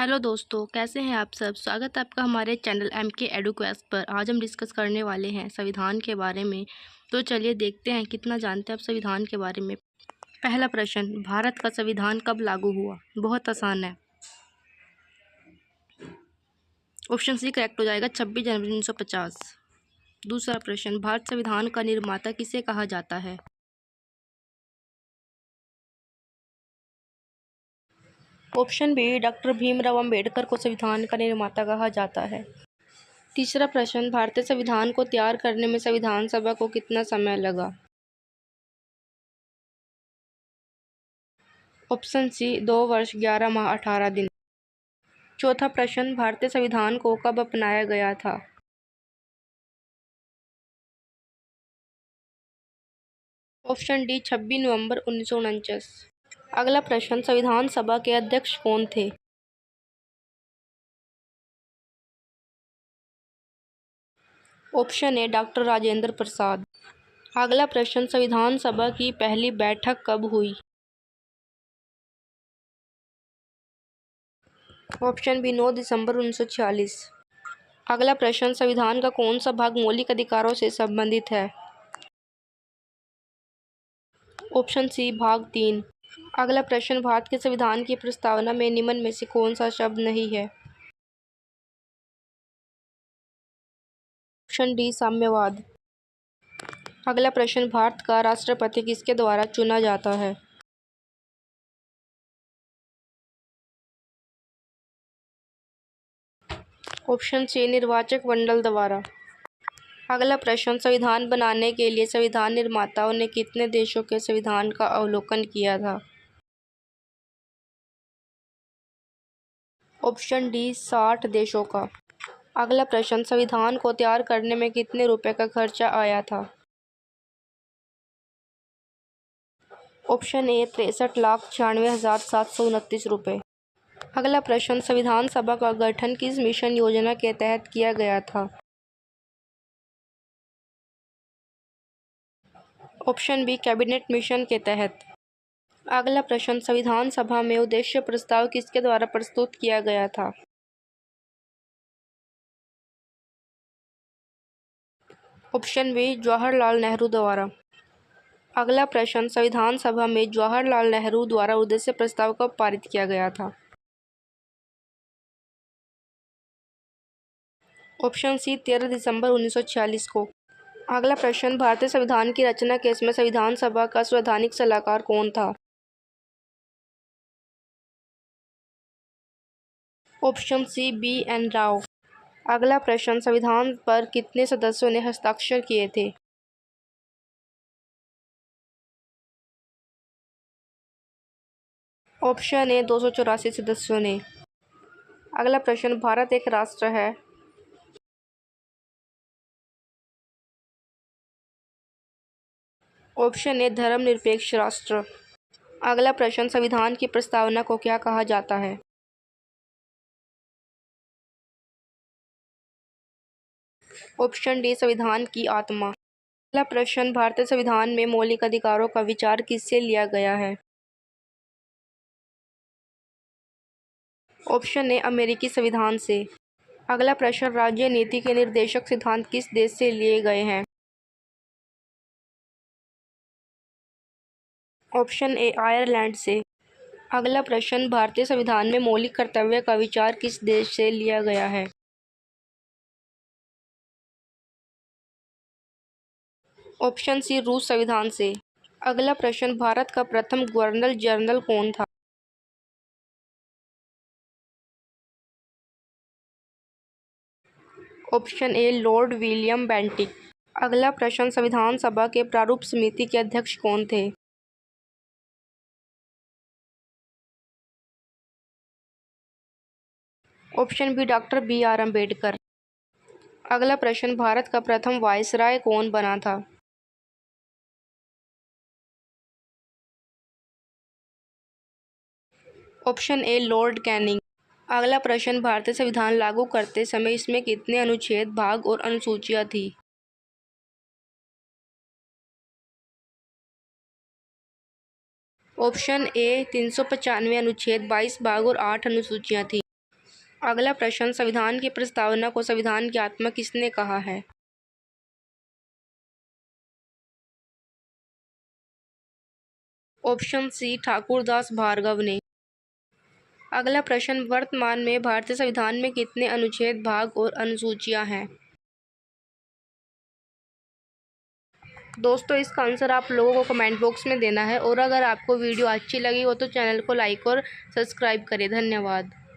Hello दोस्तों, कैसे हैं आप सब। स्वागत है आपका हमारे चैनल MK एडू क्वेस्ट पर। आज हम डिस्कस करने वाले हैं संविधान के बारे में। तो चलिए देखते हैं कितना जानते हैं आप संविधान के बारे में। पहला प्रश्न, भारत का संविधान कब लागू हुआ। बहुत आसान है, ऑप्शन सी करेक्ट हो जाएगा, 26 जनवरी 1950। दूसरा प्रश्न, भारत संविधान का निर्माता किसे कहा जाता है। Option B, doctor Bhimrao Ambedkar को संविधान का निर्माता कहा जाता है। तीसरा प्रश्न, भारतीय संविधान को तैयार करने में संविधान सभा को कितना समय लगा। ऑप्शन सी, 2 वर्ष 11 माह 18 दिन। चौथा प्रश्न, भारतीय संविधान को कब अपनाया गया था। ऑप्शन डी, 26 नवंबर 1949। अगला प्रश्न, संविधान सभा के अध्यक्ष कौन थे। Option A, doctor Rajendra Prasad. अगला प्रश्न, संविधान सभा की पहली बैठक कब हुई। ऑप्शन बी, 9 दिसंबर 1946। अगला प्रश्न, संविधान का कौन सा भाग मौलिक अधिकारों से संबंधित है। ऑप्शन सी, भाग 3। अगला प्रश्न, भारत के संविधान की प्रस्तावना में निम्न में से कौन सा शब्द नहीं है। ऑप्शन डी, साम्यवाद। अगला प्रश्न, भारत का राष्ट्रपति किसके द्वारा चुना जाता है। ऑप्शन सी, निर्वाचक मंडल द्वारा। अगला प्रश्न, संविधान बनाने के लिए संविधान निर्माताओं ने कितने देशों के संविधान का अवलोकन किया था। ऑप्शन डी, 60 देशों का। अगला प्रश्न, संविधान को तैयार करने में कितने रुपए का खर्चा आया था। ऑप्शन ए, 63,96,729 रुपये। अगला प्रश्न, संविधान सभा का गठन किस मिशन योजना के तहत किया गया था। ऑप्शन बी, कैबिनेट मिशन के तहत। अगला प्रश्न, संविधान सभा में उद्देश्य प्रस्ताव किसके द्वारा प्रस्तुत किया गया था। ऑप्शन बी, जवाहरलाल नेहरू द्वारा। अगला प्रश्न, संविधान सभा में जवाहरलाल नेहरू द्वारा उद्देश्य प्रस्ताव कब पारित किया गया था। ऑप्शन सी, 13 दिसंबर 1946 को। अगला प्रश्न, भारतीय संविधान की रचना के समय संविधान सभा का संवैधानिक सलाहकार कौन था। Option C, BN Rao. अगला प्रश्न, संविधान पर कितने सदस्यों ने हस्ताक्षर किए थे। ऑप्शन ए, 284 सदस्यों ने। अगला प्रश्न, भारत एक राष्ट्र है। ऑप्शन ए, धर्मनिरपेक्ष राष्ट्र। अगला प्रश्न, संविधान की प्रस्तावना को क्या कहा जाता है। ऑप्शन डी, संविधान की आत्मा। अगला प्रश्न, भारतीय संविधान में मौलिक अधिकारों का विचार किससे लिया गया है। ऑप्शन ए, अमेरिकी संविधान से। अगला प्रश्न, राज्य नीति के निर्देशक सिद्धांत किस देश से लिए गए हैं। ऑप्शन ए, आयरलैंड से। अगला प्रश्न, भारतीय संविधान में मौलिक कर्तव्य का विचार किस देश से लिया गया है। ऑप्शन सी, रूस संविधान से। अगला प्रश्न, भारत का प्रथम गवर्नर जनरल कौन था। Option A, Lord William Bentinck. अगला प्रश्न, संविधान सभा के प्रारूप समिति के अध्यक्ष कौन थे। Option B, doctor BR Ambedkar. अगला प्रश्न, भारत का प्रथम वायसराय कौन बना था। Option A, lord Canning. अगला प्रश्न, भारतीय संविधान लागू करते समय इसमें कितने अनुच्छेद, भाग और अनुसूचियां थी। ऑप्शन ए, 395 अनुच्छेद, 22 भाग और 8 अनुसूचियां थी। अगला प्रश्न, संविधान की प्रस्तावना को संविधान की आत्मा किसने कहा है? ऑप्शन सी, ठाकुरदास भार्गव ने। अगला प्रश्न, वर्तमान में भारतीय संविधान में कितने अनुच्छेद, भाग और अनुसूचियां हैं? दोस्तों, इसका आंसर आप लोगों को कमेंट बॉक्स में देना है और अगर आपको वीडियो अच्छी लगी हो तो चैनल को लाइक और सब्सक्राइब करें। धन्यवाद।